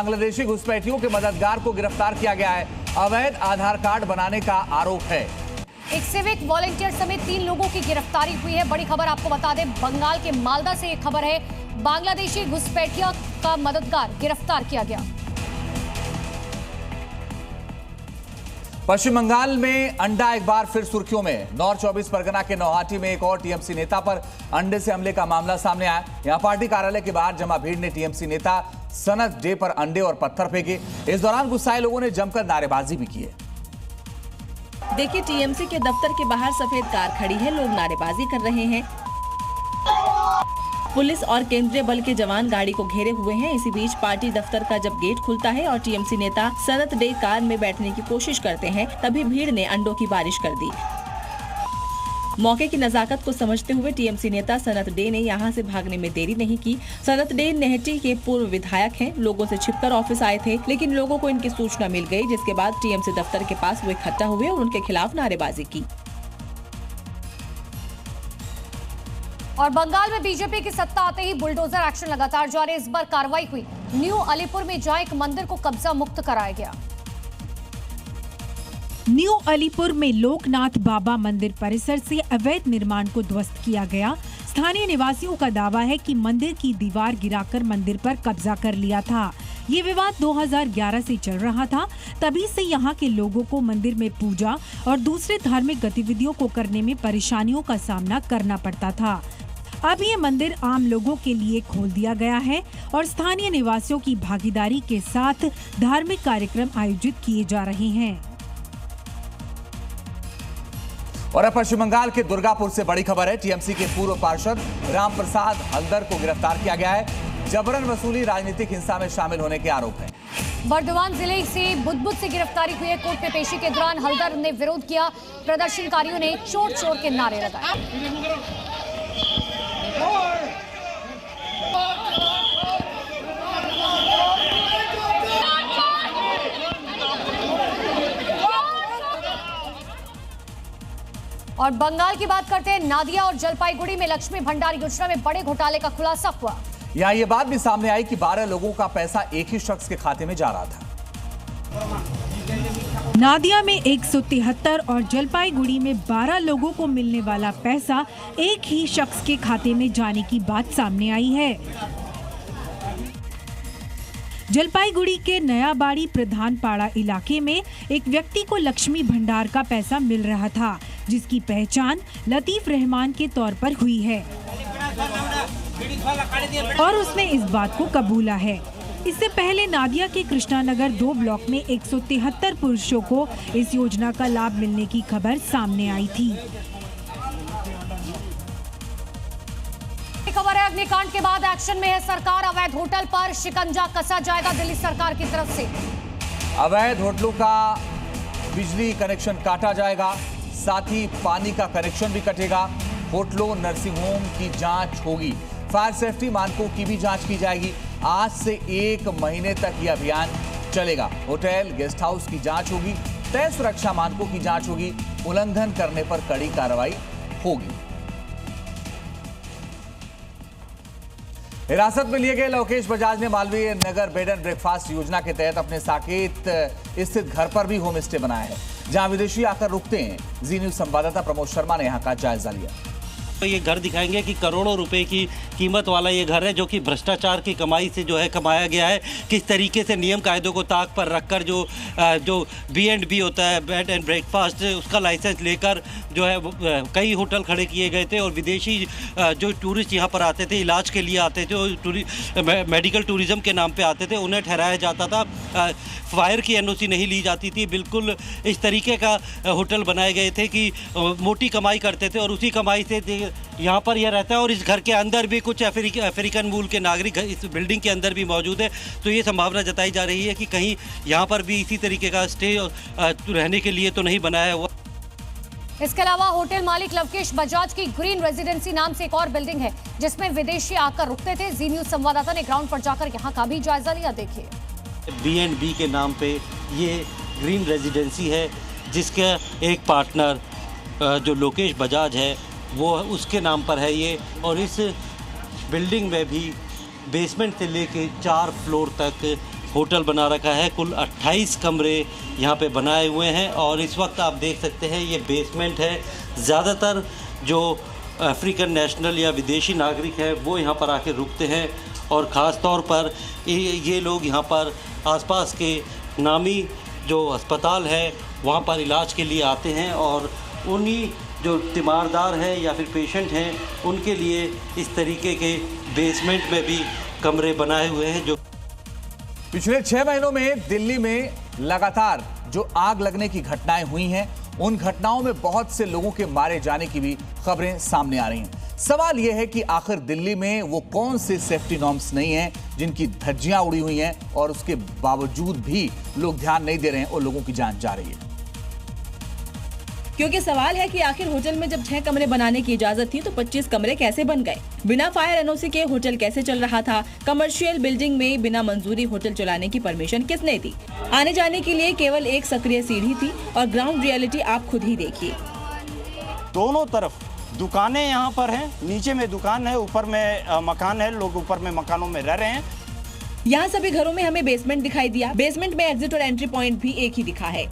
बांग्लादेशी घुसपैठियों के मददगार को गिरफ्तार किया गया है। अवैध आधार कार्ड बनाने का आरोप है। एक सिविक वॉलंटियर समेत 3 लोगों की गिरफ्तारी हुई है। बड़ी खबर आपको बता दें, बंगाल के मालदा से एक खबर है, बांग्लादेशी घुसपैठियों का मददगार गिरफ्तार किया गया। पश्चिम बंगाल में अंडा एक बार फिर सुर्खियों में। नॉर्थ 24 परगना के नौहाटी में एक और टीएमसी नेता पर अंडे से हमले का मामला सामने आया। यहां पार्टी कार्यालय के बाहर जमा भीड़ ने टीएमसी नेता सनत डे पर अंडे और पत्थर फेंके। इस दौरान गुस्साए लोगों ने जमकर नारेबाजी भी की है। देखिए, टीएमसी के दफ्तर के बाहर सफेद कार खड़ी है, लोग नारेबाजी कर रहे हैं। पुलिस और केंद्रीय बल के जवान गाड़ी को घेरे हुए हैं। इसी बीच पार्टी दफ्तर का जब गेट खुलता है और टीएमसी नेता सनत डे कार में बैठने की कोशिश करते हैं, तभी भीड़ ने अंडों की बारिश कर दी। मौके की नजाकत को समझते हुए टीएमसी नेता सनत डे ने यहां से भागने में देरी नहीं की। सनत डे नेहटी के पूर्व विधायक हैं, लोगों से छिपकर ऑफिस आए थे, लेकिन लोगों को इनकी सूचना मिल गई, जिसके बाद टीएमसी दफ्तर के पास वो इकट्ठा हुए और उनके खिलाफ नारेबाजी की। और बंगाल में बीजेपी की सत्ता आते ही बुलडोजर एक्शन लगातार जारी। इस बार कार्रवाई हुई। न्यू अलीपुर में जहां एक मंदिर को कब्जा मुक्त कराया गया। न्यू अलीपुर में लोकनाथ बाबा मंदिर परिसर से अवैध निर्माण को ध्वस्त किया गया। स्थानीय निवासियों का दावा है कि मंदिर की दीवार गिराकर मंदिर पर कब्जा कर लिया था। ये विवाद 2011 से चल रहा था। तभी से यहाँ के लोगों को मंदिर में पूजा और दूसरे धार्मिक गतिविधियों को करने में परेशानियों का सामना करना पड़ता था। अब ये मंदिर आम लोगों के लिए खोल दिया गया है और स्थानीय निवासियों की भागीदारी के साथ धार्मिक कार्यक्रम आयोजित किए जा रहे हैं। और अब पश्चिम बंगाल के दुर्गापुर से बड़ी खबर है। टीएमसी के पूर्व पार्षद राम प्रसाद हल्दर को गिरफ्तार किया गया है। जबरन वसूली राजनीतिक हिंसा में शामिल होने के आरोप हैं। बर्दवान जिले से बुदबुद से गिरफ्तारी हुई है। कोर्ट में पेशी के दौरान हल्दर ने विरोध किया। प्रदर्शनकारियों ने चोर चोर के नारे लगाए। और बंगाल की बात करते हैं। नादिया और जलपाईगुड़ी में लक्ष्मी भंडार योजना में बड़े घोटाले का खुलासा हुआ। यहाँ ये बात भी सामने आई कि 12 लोगों का पैसा एक ही शख्स के खाते में जा रहा था। नादिया में 173 और जलपाईगुड़ी में 12 लोगों को मिलने वाला पैसा एक ही शख्स के खाते में जाने की बात सामने आई है। जलपाईगुड़ी के नयाबाड़ी प्रधानपाड़ा इलाके में एक व्यक्ति को लक्ष्मी भंडार का पैसा मिल रहा था, जिसकी पहचान लतीफ रहमान के तौर पर हुई है और उसने इस बात को कबूला है। इससे पहले नादिया के कृष्णानगर 2 ब्लॉक में 173 पुरुषों को इस योजना का लाभ मिलने की खबर सामने आई थी। खबर है, अग्निकांड के बाद एक्शन में है सरकार। अवैध होटल पर शिकंजा कसा जाएगा दिल्ली सरकार की तरफ से। अवैध होटलों का बिजली कनेक्शन काटा जाएगा, साथ ही पानी का कनेक्शन भी कटेगा। होटलों, नर्सिंग होम की जांच होगी। फायर सेफ्टी मानकों की भी जांच की जाएगी। आज से 1 महीने तक यह अभियान चलेगा। होटल, गेस्ट हाउस की जांच होगी, तय सुरक्षा मानकों की जांच होगी। उल्लंघन करने पर कड़ी कार्रवाई होगी। हिरासत में लिए गए लोकेश बजाज ने Malviya Nagar bed and breakfast योजना के तहत अपने साकेत स्थित घर पर भी होम स्टे बनाया है, जहां विदेशी आकर रुकते हैं। जी न्यूज संवाददाता प्रमोद शर्मा ने यहां का जायजा लिया। तो ये घर दिखाएंगे कि करोड़ों रुपए की कीमत वाला ये घर है, जो कि भ्रष्टाचार की कमाई से जो है कमाया गया है। किस तरीके से नियम कायदों को ताक पर रखकर जो B&B होता है, बेड एंड ब्रेकफास्ट, उसका लाइसेंस लेकर जो है कई होटल खड़े किए गए थे और विदेशी जो टूरिस्ट यहाँ पर आते थे, इलाज के लिए आते थे और मेडिकल टूरिज्म के नाम पर आते थे, उन्हें ठहराया जाता था। फायर की NOC नहीं ली जाती थी। बिल्कुल इस तरीके का होटल बनाए गए थे कि मोटी कमाई करते थे और उसी कमाई से यहाँ पर यह रहता है। और इस घर के अंदर भी कुछ अफ्रीकन मूल के नागरिक इस बिल्डिंग के अंदर भी मौजूद है। तो ये संभावना जताई जा रही है कि कहीं यहाँ पर भी इसी तरीके का स्टे रहने के लिए तो नहीं बनाया हुआ। इसके अलावा होटल मालिक लवकेश बजाज की ग्रीन रेजिडेंसी नाम से एक और बिल्डिंग है, जिसमें विदेशी आकर रुकते थे। जी न्यूज संवाददाता ने ग्राउंड पर जाकर यहाँ का भी जायजा लिया। देखिए, B&B के नाम पे ये ग्रीन रेजिडेंसी है, जिसका एक पार्टनर जो लोकेश बजाज है वो उसके नाम पर है ये। और इस बिल्डिंग में भी बेसमेंट से लेके 4 फ्लोर तक होटल बना रखा है। कुल 28 कमरे यहाँ पे बनाए हुए हैं और इस वक्त आप देख सकते हैं ये बेसमेंट है। ज़्यादातर जो अफ्रीकन नेशनल या विदेशी नागरिक है वो यहाँ पर आके रुकते हैं और ख़ास तौर पर ये लोग यहाँ पर आसपास के नामी जो अस्पताल है वहाँ पर इलाज के लिए आते हैं और उन्हीं जो तीमारदार हैं या फिर पेशेंट हैं उनके लिए इस तरीके के बेसमेंट में भी कमरे बनाए हुए हैं। जो पिछले 6 महीनों में दिल्ली में लगातार जो आग लगने की घटनाएं हुई हैं, उन घटनाओं में बहुत से लोगों के मारे जाने की भी खबरें सामने आ रही हैं। सवाल यह है कि आखिर दिल्ली में वो कौन से सेफ्टी नॉर्म्स नहीं हैं जिनकी धज्जियां उड़ी हुई हैं और उसके बावजूद भी लोग ध्यान नहीं दे रहे हैं और लोगों की जान जा रही है। क्योंकि सवाल है कि आखिर होटल में जब 6 कमरे बनाने की इजाजत थी तो 25 कमरे कैसे बन गए? बिना फायर एनओसी के होटल कैसे चल रहा था? कमर्शियल बिल्डिंग में बिना मंजूरी होटल चलाने की परमिशन किसने दी? आने जाने के लिए केवल एक सक्रिय सीढ़ी थी और ग्राउंड रियलिटी आप खुद ही देखिए। दोनों तरफ दुकानें यहाँ पर हैं, नीचे में दुकान है, ऊपर में मकान है, लोग ऊपर में मकानों में रह रहे हैं। यहाँ सभी घरों में हमें बेसमेंट दिखाई दिया। बेसमेंट में एग्जिट और एंट्री पॉइंट भी एक ही दिखा है।